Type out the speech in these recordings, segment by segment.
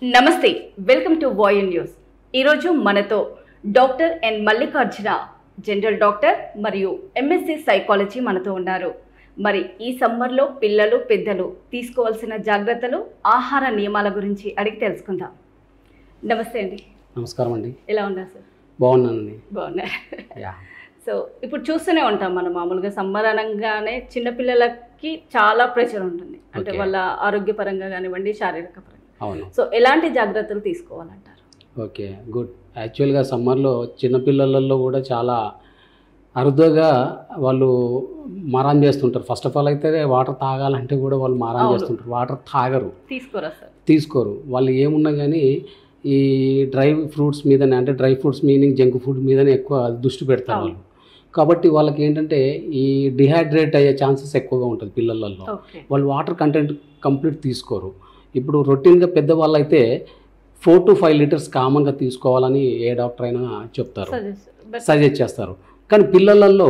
నమస్తే, welcome to వాయన్ news. ఈరోజు మనతో doctor N Mallikarjuna, general doctor మరియు ఎంఎస్సి సైకాలజీ మనతో ఉన్నారు. మరి ఈ సమ్మర్లో పిల్లలు పెద్దలు తీసుకోవాల్సిన జాగ్రత్తలు, ఆహార నియమాల గురించి అడిగి తెలుసుకుందాం. నమస్తే అండి. నమస్కారం అండి. ఎలా ఉన్నారు సార్? బాగున్నానండి. బాగున్నారు. సో ఇప్పుడు చూస్తూనే ఉంటాం మనం, మామూలుగా సమ్మర్ అనగానే చిన్నపిల్లలకి చాలా ప్రెషర్ ఉంటుంది. అంటే వాళ్ళ ఆరోగ్యపరంగా కానివ్వండి, శారీరక పరంగా. అవును. సో ఎలాంటి జాగ్రత్తలు తీసుకోవాలంటారు? Okay, good. యాక్చువల్గా సమ్మర్లో చిన్నపిల్లలలో కూడా చాలా అరుదుగా వాళ్ళు మారాన్ చేస్తుంటారు. ఫస్ట్ ఆఫ్ ఆల్ అయితే వాటర్ తాగాలంటే కూడా వాళ్ళు మారాన్ చేస్తుంటారు. వాటర్ తాగరు, తీసుకోరు. వాళ్ళు ఏమున్నా కానీ ఈ డ్రై ఫ్రూట్స్ మీదనే, అంటే dry fruits meaning junk food మీదనే ఎక్కువ దృష్టి పెడతారు వాళ్ళు. కాబట్టి వాళ్ళకి ఏంటంటే ఈ డిహైడ్రేట్ అయ్యే ఛాన్సెస్ ఎక్కువగా ఉంటుంది పిల్లలలో. వాళ్ళు వాటర్ కంటెంట్ కంప్లీట్ తీసుకోరు. ఇప్పుడు రొటీన్గా పెద్దవాళ్ళు అయితే 4 to 5 లీటర్స్ కామన్గా తీసుకోవాలని ఏ డాక్టర్ అయినా చెప్తారు, సజెస్ట్ చేస్తారు. కానీ పిల్లలలో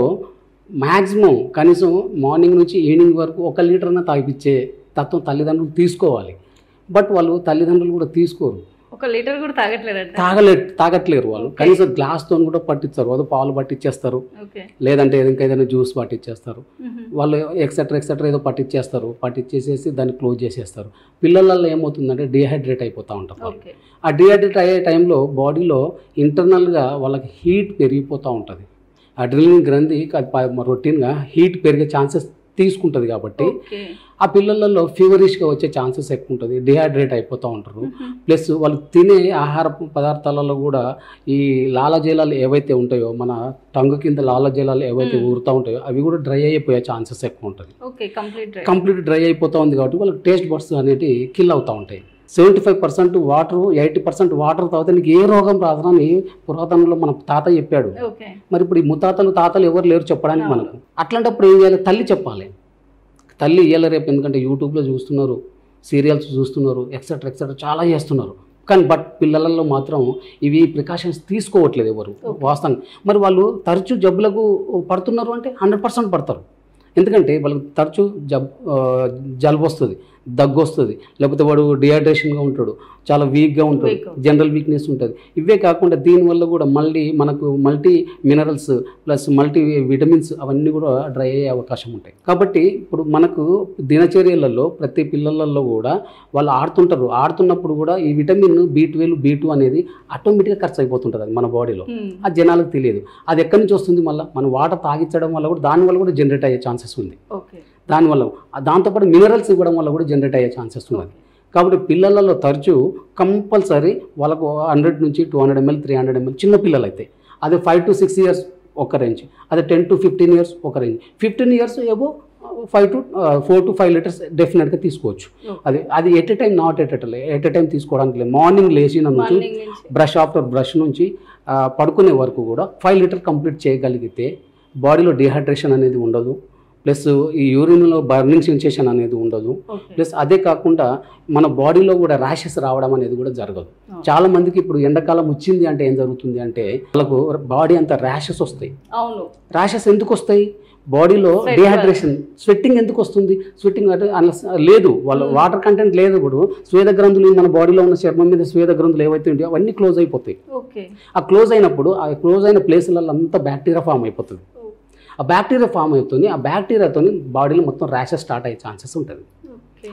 మ్యాక్సిమం కనీసం మార్నింగ్ నుంచి ఈవినింగ్ వరకు 1 లీటర్ అయినా తాగిపించే తత్వం తల్లిదండ్రులు తీసుకోవాలి. బట్ వాళ్ళు తల్లిదండ్రులు కూడా తీసుకోరు. 1 లీటర్ కూడా తాగట్లేరు వాళ్ళు. కనీసం గ్లాస్తో కూడా పట్టించారు. అదో పాలు పట్టించేస్తారు, లేదంటే ఇంకేదైనా జ్యూస్ పట్టించేస్తారు. వాళ్ళు ఎక్సెట్రా ఏదో పట్టించేసేసి దాన్ని క్లోజ్ చేసేస్తారు. పిల్లలలో ఏమవుతుందంటే డిహైడ్రేట్ అయిపోతూ ఉంటారు. ఆ డిహైడ్రేట్ అయ్యే టైంలో బాడీలో ఇంటర్నల్గా వాళ్ళకి హీట్ పెరిగిపోతూ ఉంటుంది. అడ్రినలిన్ గ్రంథి రొటీన్గా హీట్ పెరిగే ఛాన్సెస్ తీసుకుంటుంది. కాబట్టి ఆ పిల్లలలో ఫీవరిష్గా వచ్చే ఛాన్సెస్ ఎక్కువ ఉంటుంది. డిహైడ్రేట్ అయిపోతూ ఉంటారు. ప్లస్ వాళ్ళు తినే ఆహార పదార్థాలలో కూడా ఈ లాలజలాలు ఏవైతే ఉంటాయో, మన టంగు కింద లాలజలాలు ఏవైతే ఊరుతూ ఉంటాయో అవి కూడా డ్రై అయిపోయే ఛాన్సెస్ ఎక్కువ ఉంటుంది. కంప్లీట్ డ్రై అయిపోతూ ఉంది కాబట్టి వాళ్ళకి టేస్ట్ బడ్స్ అనేవి కిల్ అవుతూ ఉంటాయి. 75% వాటర్, 80% వాటర్ తాగితే నీకు ఏ రోగం రాదని పురాతనంలో మన తాత చెప్పాడు. మరి ఇప్పుడు ఈ తాతలు ఎవరు లేరు చెప్పడానికి మనకు. అట్లాంటప్పుడు ఏం చేయాలి? తల్లి చెప్పాలి. తల్లి ఇయ్యాల రేపు, ఎందుకంటే యూట్యూబ్లో చూస్తున్నారు, సీరియల్స్ చూస్తున్నారు, ఎక్సెట్రా చాలా చేస్తున్నారు. కానీ పిల్లలలో మాత్రం ఇవి ప్రికాషన్స్ తీసుకోవట్లేదు ఎవరు వాస్తవంగా. మరి వాళ్ళు తరచూ జబ్బులకు పడుతున్నారు అంటే 100% పడతారు. ఎందుకంటే వాళ్ళకి తరచూ జలుబు వస్తుంది, దగ్గు వస్తుంది, లేకపోతే వాడు డిహైడ్రేషన్గా ఉంటాడు, చాలా వీక్గా ఉంటాడు, జనరల్ వీక్నెస్ ఉంటుంది. ఇవే కాకుండా దీనివల్ల కూడా మనకు multi minerals plus multi vitamins అవన్నీ కూడా డ్రై అయ్యే అవకాశం ఉంటాయి. కాబట్టి ఇప్పుడు మనకు దినచర్యలలో ప్రతి పిల్లలలో కూడా వాళ్ళు ఆడుతున్నప్పుడు కూడా ఈ విటమిన్ B12, B2 అనేది ఆటోమేటిక్గా ఖర్చు అయిపోతుంటుంది. అది మన బాడీలో, అది జనాలకు తెలియదు. అది ఎక్కడి నుంచి వస్తుంది? మళ్ళీ మనం వాటర్ తాగించడం వల్ల కూడా దానివల్ల కూడా జనరేట్ అయ్యే ఛాన్సెస్ ఉంది. దాంతోపాటు మినరల్స్ ఇవ్వడం వల్ల కూడా జనరేట్ అయ్యే ఛాన్సెస్ ఉన్నది. కాబట్టి పిల్లలలో తరచూ కంపల్సరీ వాళ్ళకు 100 నుంచి 200 ml 300 ml చిన్న పిల్లలు అయితే, అది 5 to 6 years ఒక రేంజ్, అది 10 to 15 years ఒక రేంజ్, 15 years ఏవో 4 to 5 లీటర్స్ డెఫినెట్గా తీసుకోవచ్చు. అది at a time, not at a time తీసుకోవడానికి లేదు. మార్నింగ్ లేచిన నుంచి బ్రష్ నుంచి పడుకునే వరకు కూడా 5 లీటర్ కంప్లీట్ చేయగలిగితే బాడీలో డిహైడ్రేషన్ అనేది ఉండదు. ప్లస్ ఈ యూరిన్లో బర్నింగ్ సెన్సేషన్ అనేది ఉండదు. ప్లస్ అదే కాకుండా మన బాడీలో కూడా ర్యాషెస్ రావడం అనేది కూడా జరగదు. చాలా మందికి ఇప్పుడు ఎండాకాలం వచ్చింది అంటే ఏం జరుగుతుంది అంటే వాళ్ళకు బాడీ అంతా ర్యాషెస్ వస్తాయి. ర్యాషెస్ ఎందుకు వస్తాయి? బాడీలో డిహైడ్రేషన్, స్వెట్టింగ్ ఎందుకు వస్తుంది? స్వెట్టింగ్ అంటే లేదు, వాళ్ళ వాటర్ కంటెంట్ లేదు. ఇప్పుడు స్వేద గ్రంథులు, మన బాడీలో ఉన్న చర్మం మీద స్వేద గ్రంథులు ఏవైతే ఉంటాయో అవన్నీ క్లోజ్ అయిపోతాయి. ఆ క్లోజ్ అయినప్పుడు ఆ క్లోజ్ అయిన ప్లేస్లలో అంతా బ్యాక్టీరియా ఫామ్ అయిపోతుంది. ఆ బ్యాక్టీరియా ఫామ్ అవుతుంది. ఆ బ్యాక్టీరియాతో బాడీలో మొత్తం ర్యాషెస్ స్టార్ట్ అయ్యే ఛాన్సెస్ ఉంటుంది.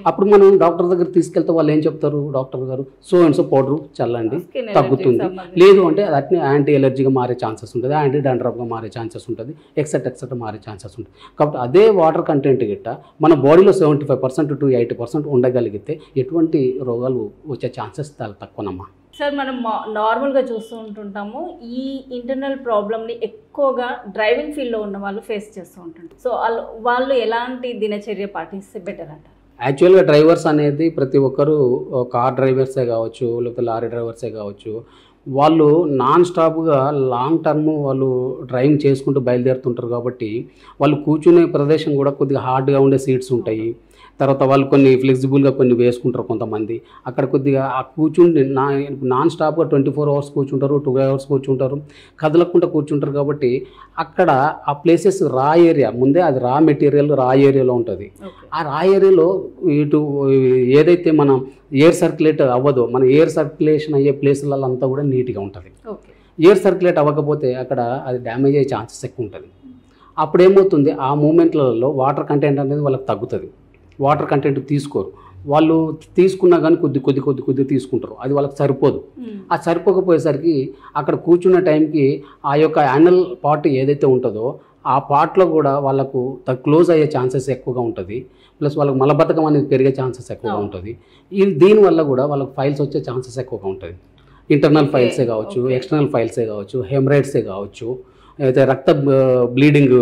అప్పుడు మనం డాక్టర్ దగ్గర తీసుకెళ్తే వాళ్ళు ఏం చెప్తారు? డాక్టర్ గారు సో పౌడర్ చల్లండి, తగ్గుతుంది. లేదు అంటే అది యాంటీ ఎలర్జీగా మారే ఛాన్సెస్ ఉంటుంది, యాంటీ డాండ్రఫ్గా మారే ఛాన్సెస్ ఉంటుంది, ఎక్సెట్రా మారే ఛాన్సెస్ ఉంటుంది. కాబట్టి అదే వాటర్ కంటెంట్ గిట్ట మన బాడీలో 75% to 80% ఉండగలిగితే ఎటువంటి రోగాలు వచ్చే ఛాన్సెస్ చాలా తక్కువనమ్మా. సార్, మనం నార్మల్గా చూస్తూ ఉంటుంటాము, ఈ ఇంటర్నల్ ప్రాబ్లమ్ని ఎక్కువగా డ్రైవింగ్ ఫీల్డ్లో ఉన్న వాళ్ళు ఫేస్ చేస్తూ ఉంటుంటారు. సో వాళ్ళు ఎలాంటి దినచర్య పాటిస్తే బెటర్ అంటారు? యాక్చువల్గా డ్రైవర్స్ అనేది ప్రతి ఒక్కరు, కార్ డ్రైవర్సే కావచ్చు, లేకపోతే లారీ డ్రైవర్సే కావచ్చు, వాళ్ళు నాన్ స్టాప్గా లాంగ్ టర్మ్ వాళ్ళు డ్రైవింగ్ చేసుకుంటూ బయలుదేరుతుంటారు. కాబట్టి వాళ్ళు కూర్చునే ప్రదేశం కూడా కొద్దిగా హార్డ్గా ఉండే సీట్స్ ఉంటాయి. తర్వాత వాళ్ళు కొన్ని ఫ్లెక్సిబుల్గా కొన్ని వేసుకుంటారు కొంతమంది. అక్కడ కొద్దిగా ఆ కూర్చుండి నాన్ స్టాప్గా 24 hours కూర్చుంటారు, 2 hours కూర్చుంటారు, కదలకుండా కూర్చుంటారు. కాబట్టి అక్కడ ఆ ప్లేసెస్ రా ఏరియా, ముందే అది రా మెటీరియల్ రా ఏరియాలో ఉంటుంది. ఆ రా ఏరియాలో ఇటు ఏదైతే మనం ఎయిర్ సర్క్యులేట్ అవ్వదో, మన ఎయిర్ సర్క్యులేషన్ అయ్యే ప్లేసులలో అంతా కూడా నీట్గా ఉంటుంది. ఎయిర్ సర్క్యులేట్ అవ్వకపోతే అక్కడ అది డ్యామేజ్ అయ్యే ఛాన్సెస్ ఎక్కువ ఉంటుంది. అప్పుడు ఏమవుతుంది, ఆ మూమెంట్లలో వాటర్ కంటెంట్ అనేది వాళ్ళకి తగ్గుతుంది. వాటర్ కంటెంట్ తీసుకోరు వాళ్ళు, తీసుకున్నా కానీ కొద్ది తీసుకుంటారు, అది వాళ్ళకి సరిపోదు. ఆ సరిపోకపోయేసరికి అక్కడ కూర్చున్న టైంకి ఆ యొక్క యానల్ పార్ట్ ఏదైతే ఉంటుందో ఆ పార్ట్లో కూడా వాళ్ళకు క్లోజ్ అయ్యే ఛాన్సెస్ ఎక్కువగా ఉంటుంది. ప్లస్ వాళ్ళకి మలబద్ధకం అనేది పెరిగే ఛాన్సెస్ ఎక్కువగా ఉంటుంది. దీనివల్ల కూడా వాళ్ళకి ఫైల్స్ వచ్చే ఛాన్సెస్ ఎక్కువగా ఉంటుంది. ఇంటర్నల్ ఫైల్సే కావచ్చు, ఎక్స్టర్నల్ ఫైల్సే కావచ్చు, హెమరైడ్సే కావచ్చు, అయితే రక్త బ్లీడింగ్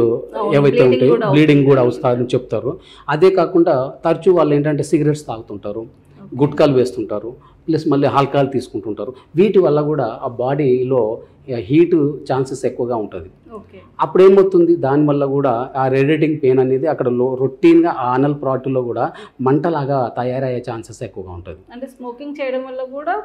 ఏవైతే ఉంటాయో బ్లీడింగ్ కూడా వస్తుందని చెప్తారు. అదే కాకుండా తరచూ వాళ్ళు ఏంటంటే సిగరెట్స్ తాగుతుంటారు, గుట్కాలు వేస్తుంటారు, ప్లస్ మళ్ళీ ఆల్కహాల్ తీసుకుంటుంటారు. వీటి వల్ల కూడా ఆ బాడీలో హీట్ ఛాన్సెస్ ఎక్కువగా ఉంటుంది. అప్పుడు ఏమవుతుంది, దానివల్ల కూడా ఆ రేడియేటింగ్ పెయిన్ అనేది అక్కడ రొటీన్గా ఆ అనల్ పార్ట్లో కూడా మంటలాగా తయారయ్యే ఛాన్సెస్ ఎక్కువగా ఉంటుంది. అంటే స్మోకింగ్ చేయడం వల్ల కూడా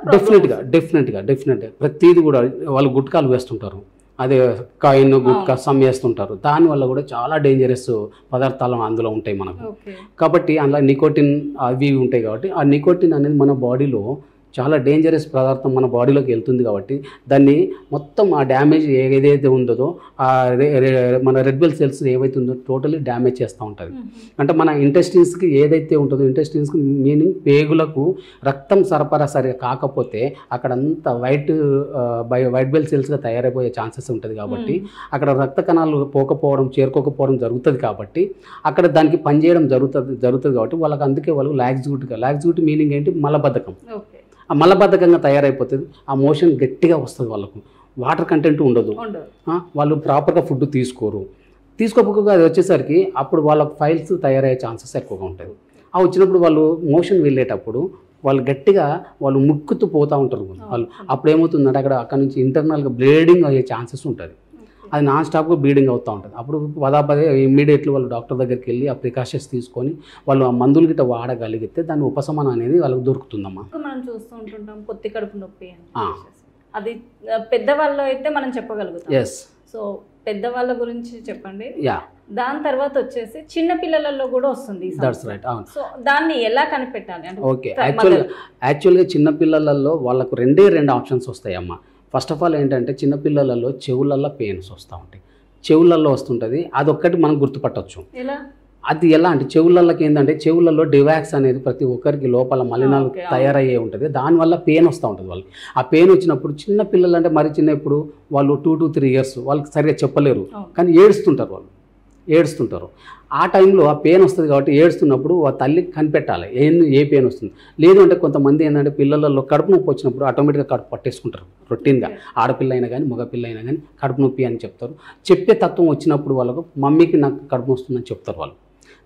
డెఫినెట్గా ప్రతిదీ కూడా వాళ్ళు గుట్కాలు వేస్తుంటారు, అదే కాయిన్ గుట్కా సమ్ వేస్తుంటారు. దానివల్ల కూడా చాలా డేంజరస్ పదార్థాలు అందులో ఉంటాయి మనకు. కాబట్టి అందులో నికోటిన్ అవి ఉంటాయి. కాబట్టి ఆ నికోటిన్ అనేది మన బాడీలో చాలా డేంజరస్ పదార్థం మన బాడీలోకి వెళ్తుంది. కాబట్టి దాన్ని మొత్తం ఆ డ్యామేజ్ ఏదైతే ఉందో ఆ మన రెడ్ బ్లడ్ సెల్స్ ఏవైతే ఉందో టోటలీ డ్యామేజ్ చేస్తూ ఉంటుంది. అంటే మన ఇంటెస్టిన్స్కి ఏదైతే ఉంటుందో, ఇంటెస్టిన్స్కి మీనింగ్ పేగులకు రక్తం సరఫరా సరిగా కాకపోతే అక్కడంతా వైట్ బ్లడ్ సెల్స్గా తయారైపోయే ఛాన్సెస్ ఉంటుంది. కాబట్టి అక్కడ రక్త కణాలు పోకపోవడం, చేరుకోకపోవడం జరుగుతుంది. కాబట్టి అక్కడ దానికి పనిచేయడం జరుగుతుంది. కాబట్టి వాళ్ళకి అందుకే వాళ్ళు లాక్సిటీ మీనింగ్ ఏంటి, మలబద్ధకం. ఆ మలబద్ధకంగా తయారైపోతుంది. ఆ మోషన్ గట్టిగా వస్తుంది, వాళ్ళకు వాటర్ కంటెంట్ ఉండదు, వాళ్ళు ప్రాపర్గా ఫుడ్ తీసుకోకపోగా అది వచ్చేసరికి అప్పుడు వాళ్ళకు ఫైల్స్ తయారయ్యే ఛాన్సెస్ ఎక్కువగా ఉంటుంది. ఆ వచ్చినప్పుడు వాళ్ళు మోషన్ వెళ్ళేటప్పుడు వాళ్ళు గట్టిగా వాళ్ళు ముక్కుతూ పోతూ ఉంటారు వాళ్ళు. అప్పుడు ఏమవుతుందంటే అక్కడ నుంచి ఇంటర్నల్గా బ్లీడింగ్ అయ్యే ఛాన్సెస్ ఉంటుంది. అది నాన్ స్టాప్గా బ్లీడింగ్ అవుతూ ఉంటుంది. అప్పుడు పదే ఇమ్మీడియట్లీ వాళ్ళు డాక్టర్ దగ్గరికి వెళ్ళి ఆ ప్రికాషన్స్ తీసుకొని వాళ్ళు ఆ మందులు గిట్ట వాడగలిగితే దాని ఉపశమనం అనేది వాళ్ళకి దొరుకుతుందమ్మా. మనం చూస్తూ ఉంటుంటాం పొత్తి కడుపు నొప్పి, అది పెద్దవాళ్ళు అయితే మనం చెప్పగలుగుతాం. సో పెద్దవాళ్ళ గురించి చెప్పండి. దాని తర్వాత వచ్చేసి చిన్న పిల్లలలో కూడా వస్తుంది. సో దాన్ని ఎలా కనిపెట్టాలి అంటే? ఓకే, యాక్చువల్గా చిన్న పిల్లలలో వాళ్ళకు రెండు ఆప్షన్స్ వస్తాయి అమ్మా. ఫస్ట్ ఆఫ్ ఆల్ ఏంటంటే చిన్నపిల్లలలో చెవులలో పెయిన్స్ వస్తూ ఉంటాయి, చెవులలో వస్తుంటుంది. అదొక్కటి మనం గుర్తుపట్టవచ్చు. అది ఎలా అంటే చెవులకి ఏంటంటే చెవులలో డివాక్స్ అనేది ప్రతి ఒక్కరికి లోపల మలినాలు తయారయ్యే ఉంటుంది. దానివల్ల పెయిన్ వస్తూ ఉంటుంది వాళ్ళకి. ఆ పెయిన్ వచ్చినప్పుడు చిన్న పిల్లలు అంటే మరి చిన్నప్పుడు వాళ్ళు 2 to 3 years వాళ్ళకి సరిగ్గా చెప్పలేరు, కానీ ఏడుస్తుంటారు. ఆ టైంలో ఆ పెయిన్ వస్తుంది. కాబట్టి ఏడుస్తున్నప్పుడు ఆ తల్లికి కనిపెట్టాలి ఏ పెయిన్ వస్తుంది. లేదు అంటే కొంతమంది ఏంటంటే పిల్లలలో కడుపు నొప్పి వచ్చినప్పుడు ఆటోమేటిక్గా కడుపు పట్టేసుకుంటారు రొటీన్గా. ఆడపిల్ల అయినా కానీ మగపిల్ల అయినా కానీ కడుపు నొప్పి అని చెప్తారు. చెప్పే తత్వం వచ్చినప్పుడు వాళ్ళకు మమ్మీకి నాకు కడుపు వస్తుందని చెప్తారు. వాళ్ళు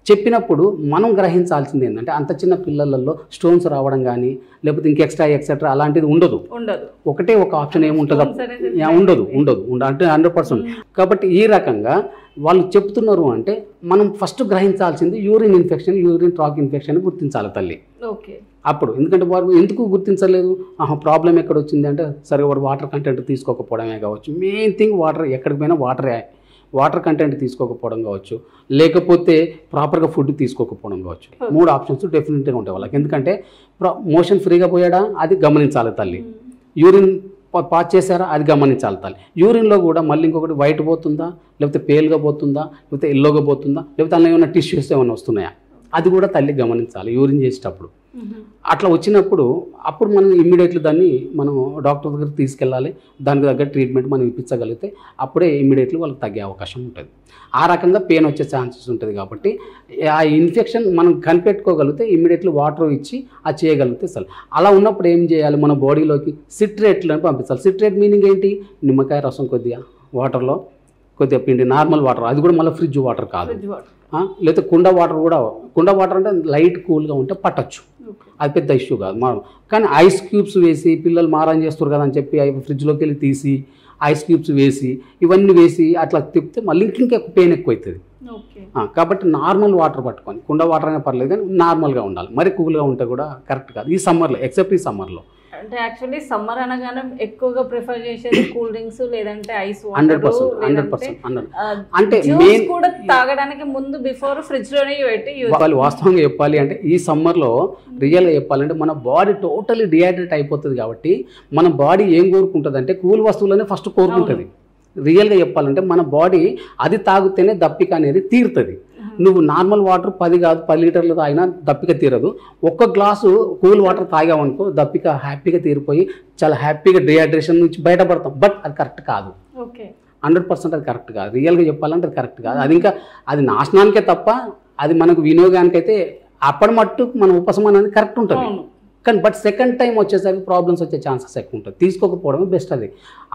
చెప్పినప్పుడు మనం గ్రహించాల్సింది ఏంటంటే అంత చిన్న పిల్లలలో స్టోన్స్ రావడం కానీ లేకపోతే ఇంక ఎక్సెట్రా అలాంటిది ఉండదు. ఒకటే ఒక ఆప్షన్ ఏముంటుంది, ఉండదు అంటే 100%. కాబట్టి ఈ రకంగా వాళ్ళు చెప్తున్నారు అంటే మనం ఫస్ట్ గ్రహించాల్సింది urine infection, urine tract infection గుర్తించాలి తల్లి. అప్పుడు ఎందుకంటే వారు ఎందుకు గుర్తించలేదు, ప్రాబ్లం ఎక్కడ వచ్చింది అంటే సరే వాడు వాటర్ కంటెంట్ తీసుకోకపోవడమే కావచ్చు. మెయిన్ థింగ్ వాటర్, ఎక్కడికి పోయినా వాటర్ కంటెంట్ తీసుకోకపోవడం కావచ్చు, లేకపోతే ప్రాపర్గా ఫుడ్ తీసుకోకపోవడం కావచ్చు. 3 ఆప్షన్స్ డెఫినెట్గా ఉంటాయి వాళ్ళకి. ఎందుకంటే మోషన్ ఫ్రీగా పోయాడా అది గమనించాలి తల్లి, యూరిన్ పాస్ చేశారా అది గమనించాలి తల్లి. యూరిన్లో కూడా మళ్ళీ ఇంకొకటి వైట్ పోతుందా, లేకపోతే పేల్గా పోతుందా, లేకపోతే ఎల్లోగా పోతుందా, లేకపోతే అందులో ఏమైనా టిష్యూస్ ఏమైనా వస్తున్నాయా అది కూడా తల్లి గమనించాలి యూరిన్ చేసేటప్పుడు. అట్లా వచ్చినప్పుడు అప్పుడు మనం ఇమ్మీడియట్లీ దాన్ని మనం డాక్టర్ దగ్గరికి తీసుకెళ్ళాలి. దానికి తగ్గ ట్రీట్మెంట్ మనం ఇప్పించగలిగితే అప్పుడే ఇమ్మీడియట్లీ వాళ్ళకి తగ్గే అవకాశం ఉంటుంది. ఆ రకంగా పెయిన్ వచ్చే ఛాన్సెస్ ఉంటుంది. కాబట్టి ఆ ఇన్ఫెక్షన్ మనం కనిపెట్టుకోగలిగితే ఇమ్మీడియట్లీ వాటర్ ఇచ్చి అది చేయగలిగితే అసలు అలా ఉన్నప్పుడు ఏం చేయాలి, మన బాడీలోకి సిట్రేట్లను పంపించాలి. సిట్రేట్ మీనింగ్ ఏంటి, నిమ్మకాయ రసం కొద్దిగా వాటర్లో కొద్దిగా పిండి, నార్మల్ వాటర్, అది కూడా మళ్ళీ ఫ్రిడ్జ్ వాటర్ కాదు, లేకపోతే కుండ వాటర్ అంటే లైట్ కూల్గా ఉంటే పట్టచ్చు, అది పెద్ద ఇష్యూ కాదు. మనం కానీ ఐస్ క్యూబ్స్ వేసి పిల్లలు మారం చేస్తారు కదా అని చెప్పి ఫ్రిడ్జ్లోకి వెళ్ళి తీసి ఐస్ క్యూబ్స్ వేసి ఇవన్నీ వేసి అట్లా తిప్పితే మళ్ళీ ఇంకా పెయిన్ ఎక్కువ అవుతుంది. కాబట్టి నార్మల్ వాటర్ పట్టుకొని, కుండ వాటర్ అయినా పర్లేదు కానీ నార్మల్గా ఉండాలి. మరి కూల్గా ఉంటే కూడా కరెక్ట్ కాదు ఈ సమ్మర్లో, ఎక్సెప్ట్ ఈ సమ్మర్లో. అంటే యాక్చువల్లీ సమ్మర్ అనగానే ఎక్కువగా ప్రిఫర్ చేసేది కూల్ డ్రింక్స్ లేదంటే ఐస్ 100%. అంటే మెయిన్ కూడా తాగడానికి ముందు బిఫోర్ ఫ్రిడ్జ్ లోనే పెట్టి వాస్తవంగా చెప్పాలి అంటే ఈ సమ్మర్లో రియల్గా చెప్పాలంటే మన బాడీ టోటలీ డిహైడ్రేట్ అయిపోతుంది. కాబట్టి మన బాడీ ఏం కోరుకుంటుంది అంటే కూల్ వస్తువులనే ఫస్ట్ కోరుకుంటుంది. రియల్గా చెప్పాలంటే మన బాడీ అది తాగితేనే దప్పిక అనేది తీరుతుంది. నువ్వు నార్మల్ వాటర్ 10 కాదు 10 లీటర్లు తాగినా దప్పిక తీరదు. ఒక్క గ్లాసు కూల్ వాటర్ తాగామనుకో దప్పిక హ్యాపీగా తీరిపోయి చాలా హ్యాపీగా డిహైడ్రేషన్ నుంచి బయటపడతాం. బట్ అది కరెక్ట్ కాదు, 100% అది కరెక్ట్ కాదు. రియల్గా చెప్పాలంటే అది కరెక్ట్ కాదు. అది ఇంకా అది నాశనానికే తప్ప అది మనకు వినియోగానికైతే అప్పటి మట్టు మన ఉపశమనం అనేది కరెక్ట్ ఉంటుంది. కానీ బట్ సెకండ్ టైం వచ్చేసరికి ప్రాబ్లమ్స్ వచ్చే ఛాన్సెస్ ఎక్కువ ఉంటుంది. తీసుకోకపోవడమే బెస్ట్.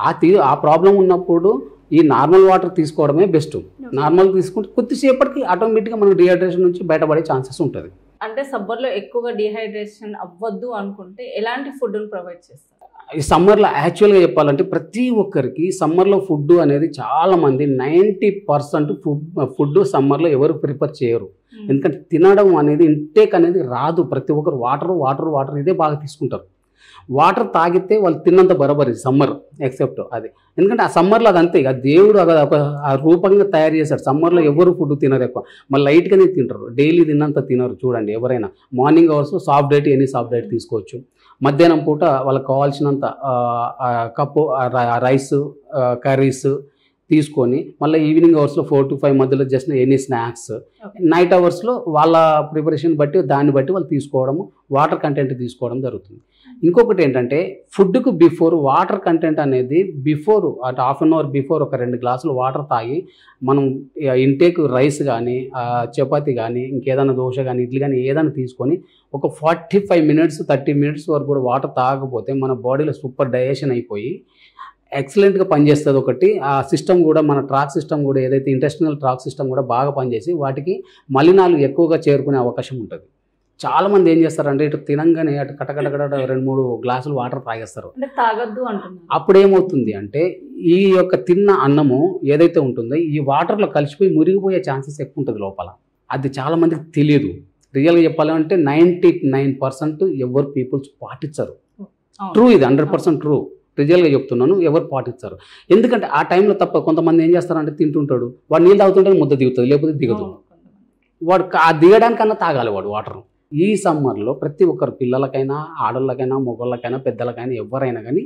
అది ఆ ప్రాబ్లం ఉన్నప్పుడు ఈ నార్మల్ వాటర్ తీసుకోవడమే బెస్ట్. నార్మల్ తీసుకుంటే కొద్దిసేపటికి ఆటోమేటిక్గా మనం డిహైడ్రేషన్ నుంచి బయటపడే ఛాన్సెస్ ఉంటుంది. అంటే సమ్మర్లో ఎక్కువగా డిహైడ్రేషన్ అవ్వద్దు అనుకుంటే ఎలాంటి ఫుడ్ని ప్రొవైడ్ చేస్తారు? ఈ సమ్మర్లో యాక్చువల్గా చెప్పాలంటే ప్రతి ఒక్కరికి సమ్మర్లో ఫుడ్ అనేది చాలామంది 90% ఫుడ్ సమ్మర్లో ఎవరు ప్రిఫర్ చేయరు. ఎందుకంటే తినడం అనేది ఇంటేక్ అనేది రాదు. ప్రతి ఒక్కరు వాటర్ ఇదే బాగా తీసుకుంటారు. వాటర్ తాగితే వాళ్ళు తిన్నంత బరాబర్ సమ్మర్ ఎక్సెప్ట్ అది. ఎందుకంటే ఆ సమ్మర్లో అది అంతే, ఇక దేవుడు ఒక రూపంగా తయారు చేశాడు. సమ్మర్లో ఎవరు ఫుడ్ తినరు ఎక్కువ, మళ్ళీ లైట్గానే తింటారు. డైలీ తిన్నంత తినరు. చూడండి ఎవరైనా morning hours soft diet, any soft diet తీసుకోవచ్చు. మధ్యాహ్నం పూట వాళ్ళకి కావాల్సినంత కప్పు రైస్ కర్రీస్ తీసుకొని మళ్ళీ ఈవినింగ్ అవర్స్లో 4 to 5 మధ్యలో జస్ట్ ఎనీ స్నాక్స్. నైట్ అవర్స్లో వాళ్ళ ప్రిపరేషన్ బట్టి దాన్ని బట్టి వాళ్ళు తీసుకోవడము, వాటర్ కంటెంట్ తీసుకోవడం జరుగుతుంది. ఇంకొకటి ఏంటంటే ఫుడ్కు బిఫోర్ వాటర్ కంటెంట్ అనేది బిఫోర్ అటు హాఫ్ అన్ అవర్ బిఫోర్ ఒక 2 గ్లాసులు వాటర్ తాగి మనం ఇంటేక్ రైస్ కానీ చపాతి కానీ ఇంకేదైనా దోశ కానీ ఇడ్లీ కానీ ఏదైనా తీసుకొని ఒక 45 minutes 30 minutes వరకు కూడా వాటర్ తాగకపోతే మన బాడీలో సూపర్ డైజెషన్ అయిపోయి ఎక్సలెంట్గా పనిచేస్తుంది. ఒకటి ఆ సిస్టమ్ కూడా మన ట్రాక్ సిస్టమ్ కూడా ఏదైతే ఇంటెస్టినల్ ట్రాక్ సిస్టమ్ కూడా బాగా పనిచేసి వాటికి మలినాలు ఎక్కువగా చేరుకునే అవకాశం ఉంటుంది. చాలామంది ఏం చేస్తారంటే ఇటు తినంగానే అటు కటకటకట 2-3 గ్లాసులు వాటర్ తాగేస్తారు. తాగద్దు అంటున్నారు. అప్పుడు ఏమవుతుంది అంటే ఈ యొక్క తిన్న అన్నము ఏదైతే ఉంటుందో ఈ వాటర్లో కలిసిపోయి మురిగిపోయే ఛాన్సెస్ ఎక్కువ ఉంటుంది లోపల. అది చాలామందికి తెలియదు. రియల్గా చెప్పాలంటే 99% ఎవరు పీపుల్స్ పాటించరు. ట్రూ, ఇది 100% ట్రూ. రిజల్ట్గా చెప్తున్నాను, ఎవరు పాటిస్తారు. ఎందుకంటే ఆ టైంలో తప్ప కొంతమంది ఏం చేస్తారంటే తింటుంటాడు, వాడు నీళ్ళు తాగుతుంటే ముద్ద దిగుతుంది, లేకపోతే దిగదు. వాడు ఆ దిగడానికన్నా తాగాలి వాడు వాటర్. ఈ సమ్మర్లో ప్రతి ఒక్కరు పిల్లలకైనా ఆడళ్ళకైనా మొగళ్ళకైనా పెద్దలకైనా ఎవరైనా కానీ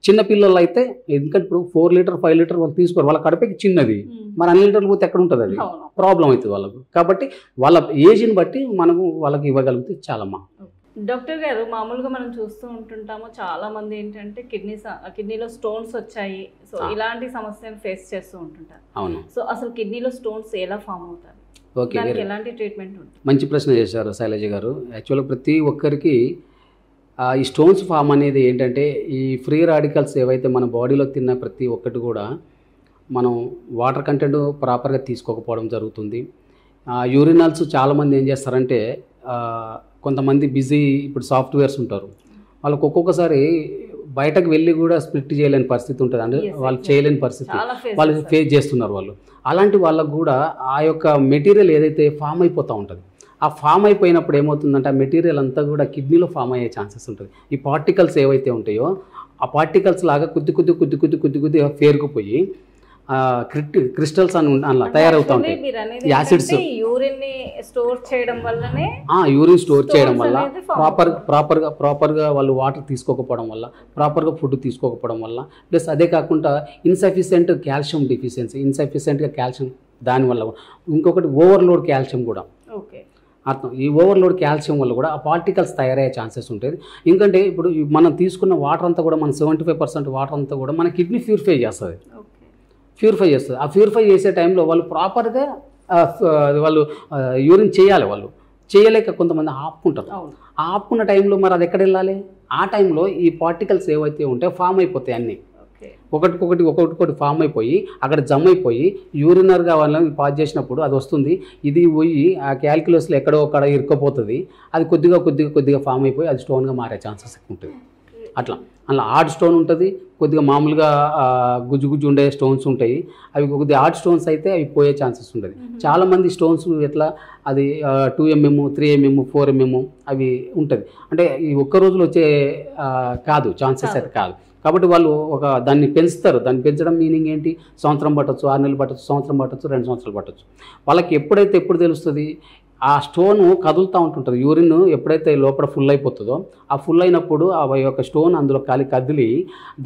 చిన్న పిల్లలు అయితే ఎందుకంటే ఇప్పుడు 4 లీటర్ 5 లీటర్ వాళ్ళు తీసుకోరు. వాళ్ళ కడుపుకి చిన్నది, మరి అన్ని లీటర్లు పోతే ఎక్కడ ఉంటుంది, అది ప్రాబ్లం అవుతుంది వాళ్ళకు. కాబట్టి వాళ్ళ ఏజ్ని బట్టి మనము వాళ్ళకి ఇవ్వగలిగితే చాలమ్మా. డాక్టర్ గారు, మామూలుగా మనం చూస్తూ ఉంటుంటాము చాలా మంది ఏంటంటే కిడ్నీలో స్టోన్స్ వచ్చాయి, సో ఇలాంటి సమస్యను ఫేస్ చేస్తూ ఉంటుంటారు. అవును. సో అసలు కిడ్నీలో స్టోన్స్ ఎలా ఫామ్ అవుతారు? ఓకే, ఎలాంటి ట్రీట్మెంట్ ఉంటుంది? మంచి ప్రశ్న చేశారు శైలజ గారు. యాక్చువల్గా ప్రతి ఒక్కరికి ఈ స్టోన్స్ ఫామ్ అనేది ఏంటంటే ఈ ఫ్రీ రాడికల్స్ ఏవైతే మన బాడీలో తిన్న ప్రతి ఒక్కటి కూడా మనం వాటర్ కంటెంట్ ప్రాపర్గా తీసుకోకపోవడం జరుగుతుంది. యూరినల్స్ చాలామంది ఏం చేస్తారంటే కొంతమంది బిజీ ఇప్పుడు సాఫ్ట్వేర్స్ ఉంటారు, వాళ్ళకు ఒక్కొక్కసారి బయటకు వెళ్ళి కూడా స్ప్లిట్ చేయలేని పరిస్థితి ఉంటుంది. అంటే వాళ్ళు చేయలేని పరిస్థితి వాళ్ళు ఫేస్ చేస్తున్నారు వాళ్ళు. అలాంటి వాళ్ళకు కూడా ఆ యొక్క మెటీరియల్ ఏదైతే ఫామ్ అయిపోతూ ఉంటుంది, ఆ ఫామ్ అయిపోయినప్పుడు ఏమవుతుందంటే ఆ మెటీరియల్ అంతా కూడా కిడ్నీలో ఫామ్ అయ్యే ఛాన్సెస్ ఉంటుంది. ఈ పార్టికల్స్ ఏవైతే ఉంటాయో ఆ పార్టికల్స్ లాగా కొద్ది పేరుకుపోయి క్రిస్టల్స్ అని అలా తయారవుతూ ఉంటాయి. యాసిడ్స్ యూరిన్ స్టోర్ చేయడం వల్ల ప్రాపర్గా వాళ్ళు వాటర్ తీసుకోకపోవడం వల్ల, ప్రాపర్గా ఫుడ్ తీసుకోకపోవడం వల్ల, ప్లస్ అదే కాకుండా ఇన్సఫిషియెంట్ కాల్షియం డెఫిషియన్సీ, ఇన్సఫిషియెంట్గా కాల్షియం దానివల్ల, ఇంకొకటి ఓవర్లోడ్ కాల్షియం కూడా అర్థం. ఈ ఓవర్లోడ్ కాల్షియం వల్ల కూడా ఆ పార్టికల్స్ తయారయ్యే ఛాన్సెస్ ఉంటుంది. ఎందుకంటే ఇప్పుడు మనం తీసుకున్న వాటర్ అంతా కూడా మన 75% వాటర్ అంతా కూడా మన కిడ్నీ ప్యూరిఫై చేస్తుంది. ఆ ప్యూరిఫై చేసే టైంలో వాళ్ళు ప్రాపర్గా వాళ్ళు యూరిన్ చేయాలి. వాళ్ళు చేయలేక కొంతమంది ఆపుకుంటారు. ఆపుకున్న టైంలో మరి అది ఎక్కడ వెళ్ళాలి? ఆ టైంలో ఈ పార్టికల్స్ ఏవైతే ఉంటాయో ఫామ్ అయిపోతాయి. అన్నీ ఒకటికొకటి ఫామ్ అయిపోయి అక్కడ జమ్ అయిపోయి యూరినర్గా వాళ్ళని పాస్ చేసినప్పుడు అది వస్తుంది. ఇది పోయి ఆ క్యాల్కులస్లో ఎక్కడో అక్కడ ఇరుక్కపోతుంది. అది కొద్దిగా ఫామ్ అయిపోయి అది స్టోన్గా మారే ఛాన్సెస్ ఎక్కువ ఉంటుంది. అట్లా అలా హార్డ్ స్టోన్ ఉంటుంది, కొద్దిగా మామూలుగా గుజ్జు గుజ్జు ఉండే స్టోన్స్ ఉంటాయి. అవి కొద్దిగా హార్డ్ స్టోన్స్ అయితే అవి పోయే ఛాన్సెస్ ఉంటుంది. చాలామంది స్టోన్స్ ఎట్లా అది 2 mm 3 mm 4 mm అవి ఉంటుంది. అంటే ఈ ఒక్క రోజులో వచ్చే కాదు, ఛాన్సెస్ అయితే కాదు. కాబట్టి వాళ్ళు దాన్ని పెంచుతారు. దాన్ని పెంచడం మీనింగ్ ఏంటి, సంవత్సరం పట్టచ్చు, 6 నెలలు పట్టచ్చు, సంవత్సరం పట్టచ్చు, 2 సంవత్సరాలు పట్టచ్చు. వాళ్ళకి ఎప్పుడు తెలుస్తుంది, ఆ స్టోను కదులుతూ ఉంటుంటుంది. యూరిన్ ఎప్పుడైతే లోపల ఫుల్ అయిపోతుందో ఆ ఫుల్ అయినప్పుడు ఆ యొక్క స్టోన్ అందులో కదిలి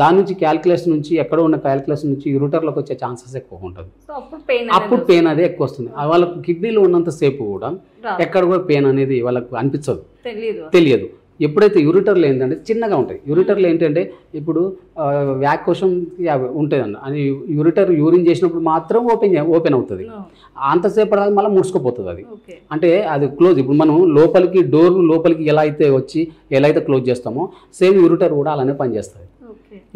దాని నుంచి క్యాల్కులేషన్ నుంచి ఎక్కడో ఉన్న క్యాల్కులేషన్ నుంచి యూరిటర్లోకి వచ్చే ఛాన్సెస్ ఎక్కువ ఉంటుంది. అప్పుడు పెయిన్ అదే ఎక్కువ వస్తుంది. వాళ్ళకు కిడ్నీలో ఉన్నంతసేపు కూడా ఎక్కడ కూడా పెయిన్ అనేది వాళ్ళకు అనిపించదు, తెలియదు. ఎప్పుడైతే యూరిటర్లు ఏంటంటే చిన్నగా ఉంటాయి. యూరిటర్లు ఏంటంటే ఇప్పుడు వ్యాకోశం ఉంటుంది అండి, అది యూరిన్ చేసినప్పుడు మాత్రం ఓపెన్ అవుతుంది. అంతసేపు మళ్ళీ ముడుచుకుపోతుంది అది. అంటే అది క్లోజ్. ఇప్పుడు మనం డోర్ లోపలికి ఎలా అయితే క్లోజ్ చేస్తామో సేమ్ యూరిటర్ కూడా అలానే పనిచేస్తుంది.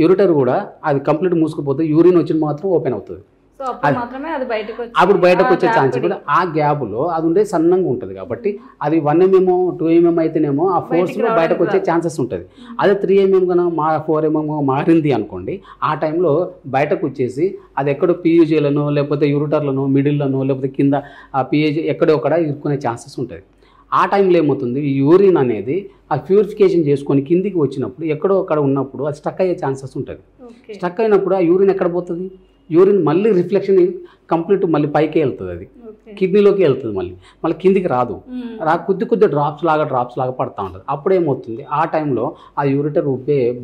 యూరిటర్ కూడా అది కంప్లీట్ మూసుకుపోతే యూరిన్ వచ్చిన మాత్రం ఓపెన్ అవుతుంది. అప్పుడు బయటకు వచ్చే ఛాన్స్ కూడా ఆ గ్యాప్లో అది ఉండే సన్నంగా ఉంటుంది. కాబట్టి అది 1 mm 2 mm అయితేనేమో ఆ ఫోర్స్లో బయటకు వచ్చే ఛాన్సెస్ ఉంటుంది. అదే 3 mm కన్నా 4 mm మారింది అనుకోండి, ఆ టైంలో బయటకు వచ్చేసి అది ఎక్కడో పీయూజీలను లేకపోతే యూరిటర్లను మిడిల్లను లేకపోతే కింద ఆ పీఏజీ ఎక్కడో ఒకడ ఇరుక్కునే ఛాన్సెస్ ఉంటుంది. ఆ టైంలో ఏమవుతుంది, ఈ యూరిన్ అనేది ఆ ప్యూరిఫికేషన్ చేసుకొని కిందికి వచ్చినప్పుడు ఎక్కడో అక్కడ ఉన్నప్పుడు అది స్టక్ అయ్యే ఛాన్సెస్ ఉంటుంది. స్టక్ అయినప్పుడు ఆ యూరిన్ ఎక్కడ పోతుంది, యూరిన్ మళ్ళీ రిఫ్లెక్షన్ కంప్లీట్ మళ్ళీ పైకే వెళ్తుంది, అది కిడ్నీలోకి వెళ్తుంది, మళ్ళీ కిందికి రాదు. కొద్ది డ్రాప్స్ లాగా పడుతూ ఉంటుంది. అప్పుడు ఏమవుతుంది, ఆ టైంలో ఆ యూరిటర్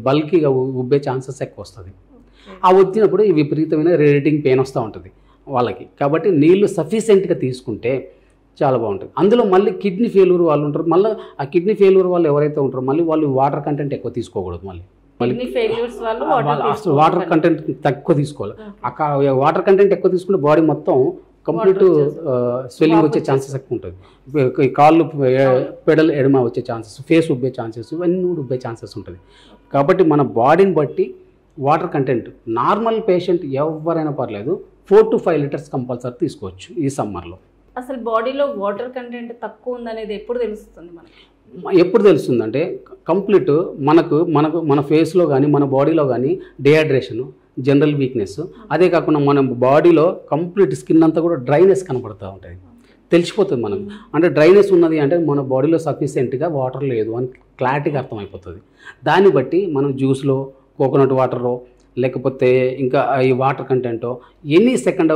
బల్కీగా ఉబ్బే ఛాన్సెస్ ఎక్కువ వస్తుంది. ఆ వచ్చినప్పుడు ఈ విపరీతమైన రేడియేటింగ్ పెయిన్ వస్తూ ఉంటుంది వాళ్ళకి. కాబట్టి నీళ్లు సఫిషియెంట్గా తీసుకుంటే చాలా బాగుంటుంది. అందులో మళ్ళీ కిడ్నీ ఫెయిల్యూర్ వాళ్ళు ఉంటారు. మళ్ళీ ఆ కిడ్నీ ఫెయిల్యూర్ వాళ్ళు ఎవరైతే ఉంటారో మళ్ళీ వాళ్ళు వాటర్ కంటెంట్ ఎక్కువ తీసుకోకూడదు. మళ్ళీ వాటర్ కంటెంట్ తక్కువ తీసుకోవాలి. వాటర్ కంటెంట్ ఎక్కువ తీసుకుంటే బాడీ మొత్తం కంప్లీట్ స్వెల్లింగ్ వచ్చే ఛాన్సెస్ ఎక్కువ ఉంటుంది. కాళ్ళు పెడల్ ఎడమ వచ్చే ఛాన్సెస్, ఫేస్ ఉబ్బే ఛాన్సెస్, ఇవన్నీ ఉబ్బే ఛాన్సెస్ ఉంటుంది. కాబట్టి మన బాడీని బట్టి వాటర్ కంటెంట్ నార్మల్ పేషెంట్ ఎవరైనా పర్లేదు 4 to 5 లీటర్స్ కంపల్సరీ తీసుకోవచ్చు ఈ సమ్మర్లో. అసలు బాడీలో వాటర్ కంటెంట్ తక్కువ ఉందనేది ఎప్పుడు తెలుస్తుంది మనకి? ఎప్పుడు తెలుస్తుందంటే కంప్లీట్ మన ఫేస్లో కానీ మన బాడీలో కానీ డిహైడ్రేషను, జనరల్ వీక్నెస్, అదే కాకుండా మన బాడీలో కంప్లీట్ స్కిన్ అంతా కూడా డ్రైనెస్ కనపడుతూ ఉంటుంది. తెలిసిపోతుంది మనకు. అంటే డ్రైనెస్ ఉన్నది అంటే మన బాడీలో సఫిషియెంట్గా వాటర్ లేదు అని క్లారిటీగా అర్థమైపోతుంది. దాన్ని బట్టి మనం జ్యూస్లో, కోకోనట్ వాటర్లో, లేకపోతే ఇంకా ఈ వాటర్ కంటెంటో ఎనీ సెకండ్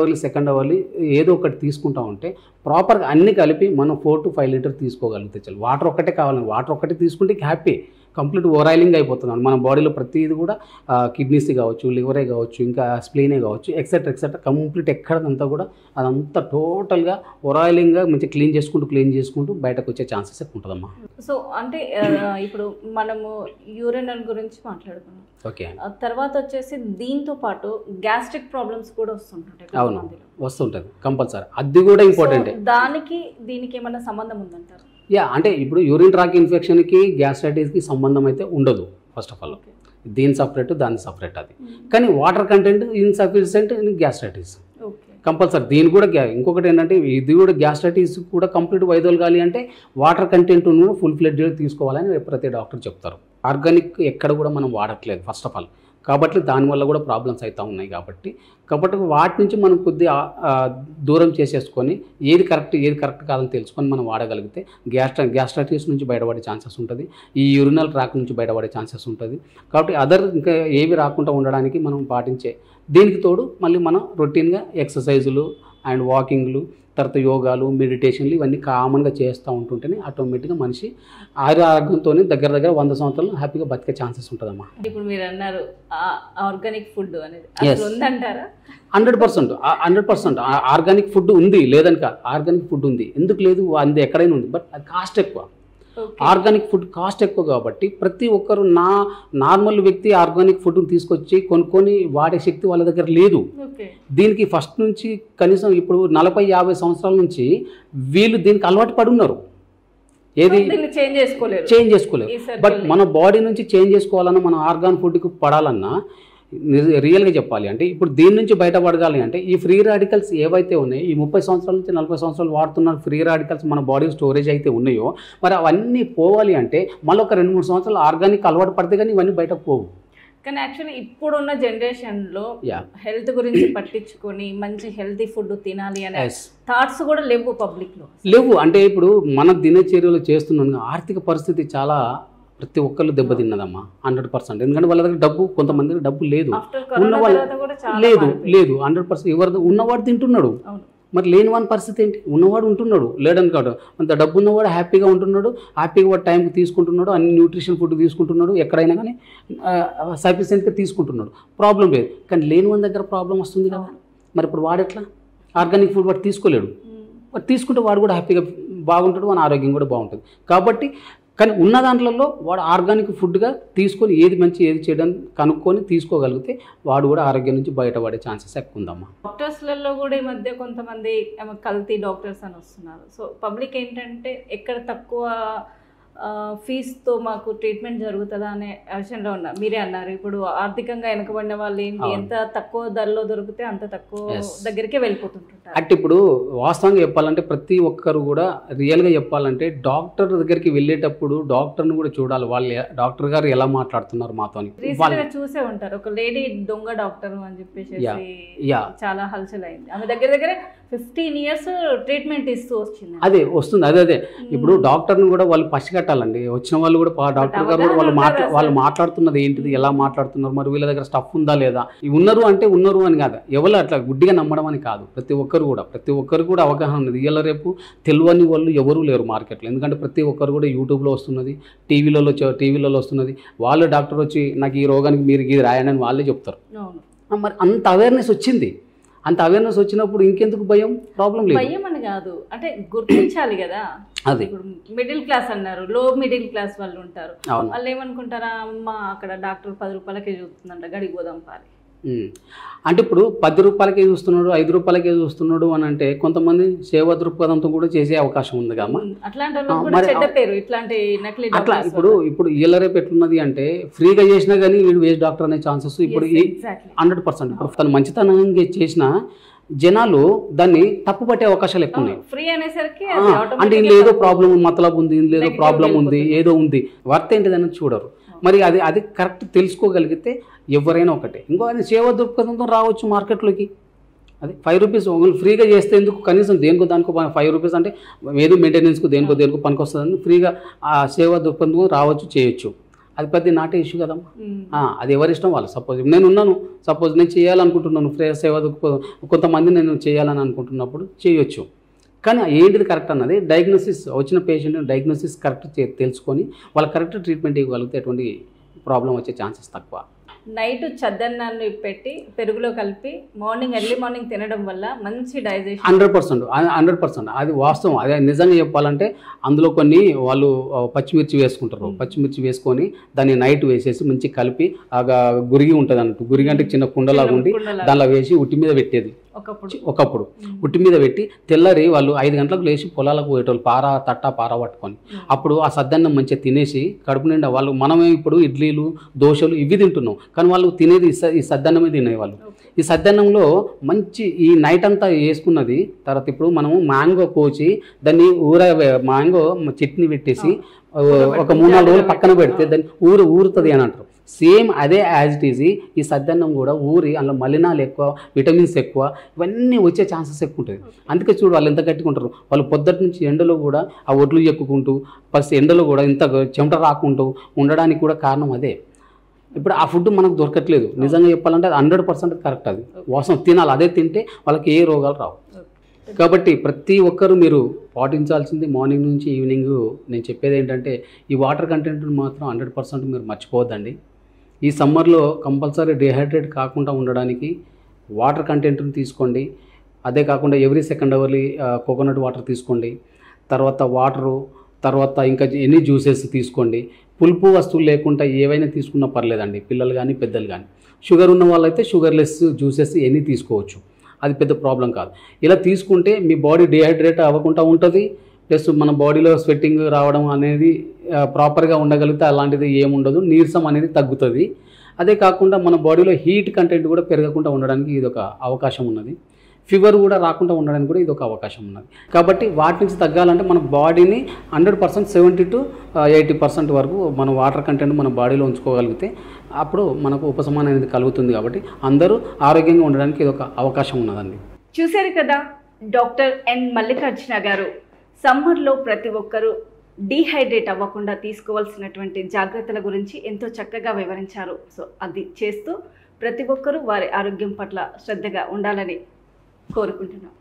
అవర్లీ ఏదో ఒకటి తీసుకుంటా ఉంటే ప్రాపర్గా అన్నీ కలిపి మనం 4 to 5 లీటర్ తీసుకోగలిగితే చాలు. వాటర్ ఒక్కటే కావాలని వాటర్ ఒక్కటే తీసుకుంటే హ్యాపీ, కంప్లీట్ ఓరాయిలింగ్ అయిపోతుంది. మన బాడీలో ప్రతిదీ కూడా కిడ్నీస్ కావచ్చు, లివరే కావచ్చు, ఇంకా స్ప్లీనే కావచ్చు, ఎక్సెట్రా కంప్లీట్ ఎక్కడంతా కూడా అదంతా టోటల్గా ఓరాయిలింగ్గా మంచిగా క్లీన్ చేసుకుంటూ బయటకు వచ్చే ఛాన్సెస్ ఎక్కువ ఉంటుందమ్మా. సో అంటే ఇప్పుడు మనము యూరినల్ గురించి మాట్లాడుకున్నాం. ఓకే. తర్వాత వచ్చేసి దీంతో పాటు గ్యాస్ట్రిక్ ప్రాబ్లమ్స్ కూడా వస్తుంటాయి. అవును, వస్తుంటుంది కంపల్సరీ. అది కూడా ఇంపార్టెంట్. దీనికి ఏమైనా సంబంధం ఉందంటారు? అంటే ఇప్పుడు యూరిన్ ట్రాక్ ఇన్ఫెక్షన్కి గ్యాస్ట్రైటిస్కి సంబంధం అయితే ఉండదు. ఫస్ట్ ఆఫ్ ఆల్ దీని సపరేట్ దాని సపరేట్. అది కానీ water content insufficient gastritis compulsory. దీని కూడా ఇంకొకటి ఏంటంటే ఇది కూడా గ్యాస్ట్రైటిస్ కూడా కంప్లీట్ వైదొలగాలి అంటే వాటర్ కంటెంట్ ఫుల్ ఫ్లెడ్జ్గా తీసుకోవాలని ప్రతి డాక్టర్ చెప్తారు. ఆర్గానిక్ ఎక్కడ కూడా మనం వాడట్లేదు ఫస్ట్ ఆఫ్ ఆల్. కాబట్టి దానివల్ల కూడా ప్రాబ్లమ్స్ అవుతూ ఉన్నాయి. కాబట్టి వాటి నుంచి మనం కొద్దిగా దూరం చేసేసుకొని ఏది కరెక్ట్ కాదని తెలుసుకొని మనం వాడగలిగితే గ్యాస్ట్రైటిస్ నుంచి బయటపడే ఛాన్సెస్ ఉంటుంది. ఈ యూరినల్ ట్రాక్ నుంచి బయటపడే ఛాన్సెస్ ఉంటుంది. కాబట్టి ఇంకా ఏవి రాకుండా ఉండడానికి మనం పాటించే దీనికి తోడు మళ్ళీ మనం రొటీన్గా ఎక్సర్సైజులు అండ్ వాకింగ్లు, తర్వాత యోగాలు, మెడిటేషన్లు ఇవన్నీ కామన్గా చేస్తూ ఉంటుంటేనే ఆటోమేటిక్గా మనిషి ఆరోగ్యంతో దగ్గర 100 సంవత్సరాలు హ్యాపీగా బతికే ఛాన్సెస్ ఉంటుందమ్మా. ఇప్పుడు మీరు అన్నారు ఆర్గానిక్ ఫుడ్ అనేది ఉందంటారా? 100% ఆర్గానిక్ ఫుడ్ ఉంది, లేదని కాదు. ఆర్గానిక్ ఫుడ్ ఉంది, ఎందుకు లేదు, అది ఎక్కడైనా ఉంది. బట్ అది కాస్ట్ ఎక్కువ. ఆర్గానిక్ ఫుడ్ కాస్ట్ ఎక్కువ కాబట్టి ప్రతి ఒక్కరు నార్మల్ వ్యక్తి ఆర్గానిక్ ఫుడ్ తీసుకొచ్చి కొనుక్కొని వాడే శక్తి వాళ్ళ దగ్గర లేదు. దీనికి ఫస్ట్ నుంచి కనీసం ఇప్పుడు 40-50 సంవత్సరాల నుంచి వీళ్ళు దీనికి అలవాటు పడి ఉన్నారు. ఏది చేంజ్ చేసుకోలేరు. బట్ మన బాడీ నుంచి చేంజ్ చేసుకోవాలన్నా, మన ఆర్గాన్ ఫుడ్కి పడాలన్నా రియల్గా చెప్పాలి అంటే ఇప్పుడు దీని నుంచి బయటపడగాలి అంటే ఈ ఫ్రీ రాడికల్స్ ఏవైతే ఉన్నాయో ఈ 30 సంవత్సరాల నుంచి 40 సంవత్సరాలు వాడుతున్న ఫ్రీ రాడికల్స్ మన బాడీ స్టోరేజ్ అయితే ఉన్నాయో మరి అవన్నీ పోవాలి అంటే మళ్ళీ ఒక 2-3 సంవత్సరాలు ఆర్గానిక్ అలవాటు పడితే కానీ ఇవన్నీ బయటకు పోవు. కానీ యాక్చువల్లీ ఇప్పుడున్న జనరేషన్లో హెల్త్ గురించి పట్టించుకొని మంచి హెల్తీ ఫుడ్ తినాలి అనే థాట్స్ కూడా లేవు పబ్లిక్లో. లేవు అంటే ఇప్పుడు మన దినచర్యలు చేస్తున్నాను ఆర్థిక పరిస్థితి చాలా ప్రతి ఒక్కళ్ళు దెబ్బతిన్నదమ్మా 100%. ఎందుకంటే వాళ్ళ దగ్గర డబ్బు, కొంతమంది డబ్బు లేదు, ఉన్నవాళ్ళు లేదు 100%. ఎవరు ఉన్నవాడు తింటున్నాడు, మరి లేని వాని పరిస్థితి ఏంటి? ఉన్నవాడు ఉంటున్నాడు, లేడని కాదు, అంత డబ్బు ఉన్నవాడు హ్యాపీగా ఉంటున్నాడు, హ్యాపీగా వాడు టైంకి తీసుకుంటున్నాడు, అన్ని న్యూట్రిషన్ ఫుడ్ తీసుకుంటున్నాడు, ఎక్కడైనా కానీ సఫిషియెంట్గా తీసుకుంటున్నాడు, ప్రాబ్లం లేదు. కానీ లేని వాని దగ్గర ప్రాబ్లం వస్తుంది కదా. మరి ఇప్పుడు వాడు ఎట్లా ఆర్గానిక్ ఫుడ్ వాడు తీసుకోలేడు, వాడు తీసుకుంటే వాడు కూడా హ్యాపీగా బాగుంటాడు, మన ఆరోగ్యం కూడా బాగుంటుంది. కాబట్టి కానీ ఉన్న దాంట్లో వాడు ఆర్గానిక్ ఫుడ్గా తీసుకొని ఏది మంచి ఏది చేయడానికి కనుక్కొని తీసుకోగలిగితే వాడు కూడా ఆరోగ్యం నుంచి బయటపడే ఛాన్సెస్ ఎక్కువ ఉందమ్మా. డాక్టర్స్లలో కూడా ఈ మధ్య కొంతమంది కల్తీ డాక్టర్స్ అని వస్తున్నారు. సో పబ్లిక్ ఏంటంటే ఎక్కడ తక్కువ ఫీజుతో మాకు ట్రీట్మెంట్ జరుగుతుందా అనే విషయంలో ఉన్నారు. మీరే అన్నారు ఇప్పుడు ఆర్థికంగా వెనకబడిన వాళ్ళు ఏంటి, ఎంత తక్కువ ధరలో దొరికితే అంత తక్కువ దగ్గరికే వెళ్ళిపోతుంటారు. అంటే ఇప్పుడు వాస్తవంగా చెప్పాలంటే ప్రతి ఒక్కరు కూడా రియల్గా చెప్పాలంటే డాక్టర్ దగ్గరికి వెళ్ళేటప్పుడు డాక్టర్ని కూడా చూడాలి, వాళ్ళు డాక్టర్ గారు ఎలా మాట్లాడుతున్నారు మాతో. రీసెంట్గా చూసే ఉంటారు ఒక లేడీ దొంగ డాక్టర్ అని చెప్పేసి చాలా హల్చల్ అయింది. ఆమె దగ్గర 15 years ట్రీట్మెంట్ ఇస్తూ వచ్చింది. అదే వస్తుంది అదే ఇప్పుడు డాక్టర్ని కూడా వాళ్ళు పసిగట్టాలండి. వచ్చిన వాళ్ళు కూడా డాక్టర్ గారు కూడా వాళ్ళు మాట్లాడుతున్నది ఏంటిది, ఎలా మాట్లాడుతున్నారు, మరి వీళ్ళ దగ్గర స్టఫ్ ఉందా లేదా, ఉన్నారు అంటే ఉన్నారు అని కాదు, ఎవరు అట్లా గుడ్డిగా నమ్మడం అని కాదు. ప్రతి ఒక్కరు కూడా అవగాహన ఉన్నది. ఇవాళ రేపు తెలియని వాళ్ళు ఎవరూ లేరు మార్కెట్లో. ఎందుకంటే ప్రతి ఒక్కరు కూడా యూట్యూబ్లో వస్తున్నది, టీవీలలో వస్తున్నది. వాళ్ళు డాక్టర్ వచ్చి నాకు ఈ రోగానికి మీరు ఇది రాయండి అని వాళ్ళే చెప్తారు. మరి అంత అవేర్నెస్ వచ్చింది. అంత అవేర్నెస్ వచ్చినప్పుడు ఇంకెందుకు భయం? ప్రాబ్లం లేదు. భయం అని కాదు, అంటే గుర్తించాలి కదా. అదే ఇప్పుడు మిడిల్ క్లాస్ అన్నారు, లో మిడిల్ క్లాస్ వాళ్ళు ఉంటారు, వాళ్ళు ఏమనుకుంటారా, అమ్మ అక్కడ డాక్టర్ 10 రూపాయలకే చూస్తుందంట, గడికి పోదాం పారి. అంటే ఇప్పుడు 10 రూపాయలకే చూస్తున్నాడు, 5 రూపాయలకే చూస్తున్నాడు అని అంటే కొంతమంది సేవా దృక్పథంతో కూడా చేసే అవకాశం ఉంది కమ్మా. అట్లా ఇప్పుడు ఇళ్ళ రేపు ఎట్లున్నది అంటే ఫ్రీగా చేసినా కానీ వీడు వేస్ట్ డాక్టర్ అనే ఛాన్సెస్ ఇప్పుడు 100%. ఇప్పుడు తను మంచితనంగా చేసిన జనాలు దాన్ని తప్పు పట్టే అవకాశాలు ఎక్కువ ఉన్నాయి. అంటే ఇందులో ఏదో ప్రాబ్లం మతలబు ఉంది, ఇందులో ఏదో ప్రాబ్లం ఉంది, ఏదో ఉంది, వర్త్ ఏంటిదని చూడరు. మరి అది కరెక్ట్ తెలుసుకోగలిగితే ఎవరైనా ఒకటే. ఇంకో అది సేవా దృక్పథంతో రావచ్చు మార్కెట్లోకి. అది 5 రూపీస్ ఫ్రీగా చేస్తే ఎందుకు, కనీసం దేనికో దానికో 5 రూపీస్ అంటే ఏదో మెయింటెనెన్స్కు దేనికో పనికి వస్తుందని ఫ్రీగా ఆ సేవా దృక్పథంతో రావచ్చు, చేయొచ్చు. అది పెద్ద నాటే ఇష్యూ కదమ్మా. అది ఎవరిష్టం వాళ్ళు. సపోజ్ నేను చేయాలనుకుంటున్నాను సేవా దృక్పథం, కొంతమంది నేను చేయాలని అనుకుంటున్నప్పుడు చేయొచ్చు. కానీ ఏంటిది కరెక్ట్ అన్నది డయాగ్నోసిస్, వచ్చిన పేషెంట్ డయాగ్నోసిస్ కరెక్ట్ తెలుసుకొని వాళ్ళు కరెక్ట్ ట్రీట్మెంట్ ఇవ్వగలిగితే ఎటువంటి ప్రాబ్లం వచ్చే ఛాన్సెస్ తక్కువ. నైట్ చద్దన్నాన్ని పెట్టి పెరుగులో కలిపి ఎర్లీ మార్నింగ్ తినడం వల్ల మంచి డైజెషన్ 100% అది వాస్తవం. అదే నిజంగా చెప్పాలంటే అందులో కొన్ని వాళ్ళు పచ్చిమిర్చి వేసుకుంటారు, పచ్చిమిర్చి వేసుకొని దాన్ని నైట్ వేసేసి మంచి కలిపి గురిగి ఉంటుంది అన్నట్టు. గురిగి అంటే చిన్న కుండలాగా ఉండి దానిలో వేసి ఉట్టి మీద పెట్టేది ఒకప్పుడు. ఉట్టి మీద పెట్టి తెల్లారి వాళ్ళు 5 గంటలకు లేచి పొలాలకు పోయేటోళ్ళు, పార పట్టుకొని. అప్పుడు ఆ సద్దన్నం మంచిగా తినేసి కడుపు నిండా వాళ్ళు, మనమే ఇప్పుడు ఇడ్లీలు దోశలు ఇవి తింటున్నాం, కానీ వాళ్ళు తినేది ఈ సద్దన్నమే తినేవాళ్ళు. ఈ సద్దన్నంలో మంచి ఈ నైట్ అంతా వేసుకున్నది తర్వాత ఇప్పుడు మనము మ్యాంగో కోచి దాన్ని మ్యాంగో చట్నీ పెట్టేసి ఒక 3-4 రోజులు పక్కన పెడితే దాన్ని ఊరుతుంది అని అంటారు. సేమ్ అదే యాజ్ ఇట్ ఈజ్ ఈ సద్దన్నం కూడా ఊరి అందులో మలినాలు ఎక్కువ, విటమిన్స్ ఎక్కువ, ఇవన్నీ వచ్చే ఛాన్సెస్ ఎక్కువ ఉంటుంది. అందుకే చూడు వాళ్ళు ఎంత గట్టిగా ఉంటారు. వాళ్ళు పొద్దుటి నుంచి ఎండలో కూడా ఆ ఒడ్లు ఎక్కుకుంటూ ప్లస్ ఎండలో కూడా ఇంత చెమట రాకుంటూ ఉండడానికి కూడా కారణం అదే. ఇప్పుడు ఆ ఫుడ్ మనకు దొరకట్లేదు. నిజంగా చెప్పాలంటే అది 100% కరెక్ట్. అది వాసన తినాలి, అదే తింటే వాళ్ళకి ఏ రోగాలు రావు. కాబట్టి ప్రతి ఒక్కరూ మీరు పాటించాల్సింది మార్నింగ్ నుంచి ఈవినింగ్ నేను చెప్పేది ఏంటంటే ఈ వాటర్ కంటెంట్ని మాత్రం 100% మీరు మర్చిపోవద్దండి. ఈ సమ్మర్లో కంపల్సరీ డిహైడ్రేట్ కాకుండా ఉండడానికి వాటర్ కంటెంట్ని తీసుకోండి. అదే కాకుండా every second hourly coconut water తీసుకోండి. తర్వాత ఇంకా ఎన్ని జ్యూసెస్ తీసుకోండి. పులుపు వస్తువులు లేకుండా ఏవైనా తీసుకున్నా పర్లేదండి, పిల్లలు కానీ పెద్దలు కానీ. షుగర్ ఉన్న వాళ్ళైతే షుగర్లెస్ జ్యూసెస్ ఎన్ని తీసుకోవచ్చు, అది పెద్ద ప్రాబ్లం కాదు. ఇలా తీసుకుంటే మీ బాడీ డిహైడ్రేట్ అవ్వకుండా ఉంటుంది, ప్లస్ మన బాడీలో స్వెట్టింగ్ రావడం అనేది ప్రాపర్గా ఉండగలిగితే అలాంటిది ఏముండదు, నీరసం అనేది తగ్గుతుంది. అదే కాకుండా మన బాడీలో హీట్ కంటెంట్ కూడా పెరగకుండా ఉండడానికి ఇది ఒక అవకాశం ఉన్నది. ఫీవర్ కూడా రాకుండా ఉండడానికి కూడా ఇది ఒక అవకాశం ఉన్నది. కాబట్టి వాటి నుంచి తగ్గాలంటే మన బాడీని 100% 70 to 80% వరకు మన వాటర్ కంటెంట్ మన బాడీలో ఉంచుకోగలిగితే అప్పుడు మనకు ఉపశమనం అనేది కలుగుతుంది. కాబట్టి అందరూ ఆరోగ్యంగా ఉండడానికి ఇది ఒక అవకాశం ఉన్నదండి. చూశారు కదా, డాక్టర్ ఎన్ మల్లికార్జున గారు సమ్మర్లో ప్రతి ఒక్కరూ డీహైడ్రేట్ అవ్వకుండా తీసుకోవాల్సినటువంటి జాగ్రత్తల గురించి ఎంతో చక్కగా వివరించారు. సో అది చేస్తూ ప్రతి ఒక్కరూ వారి ఆరోగ్యం పట్ల శ్రద్ధగా ఉండాలని కోరుకుంటున్నాం.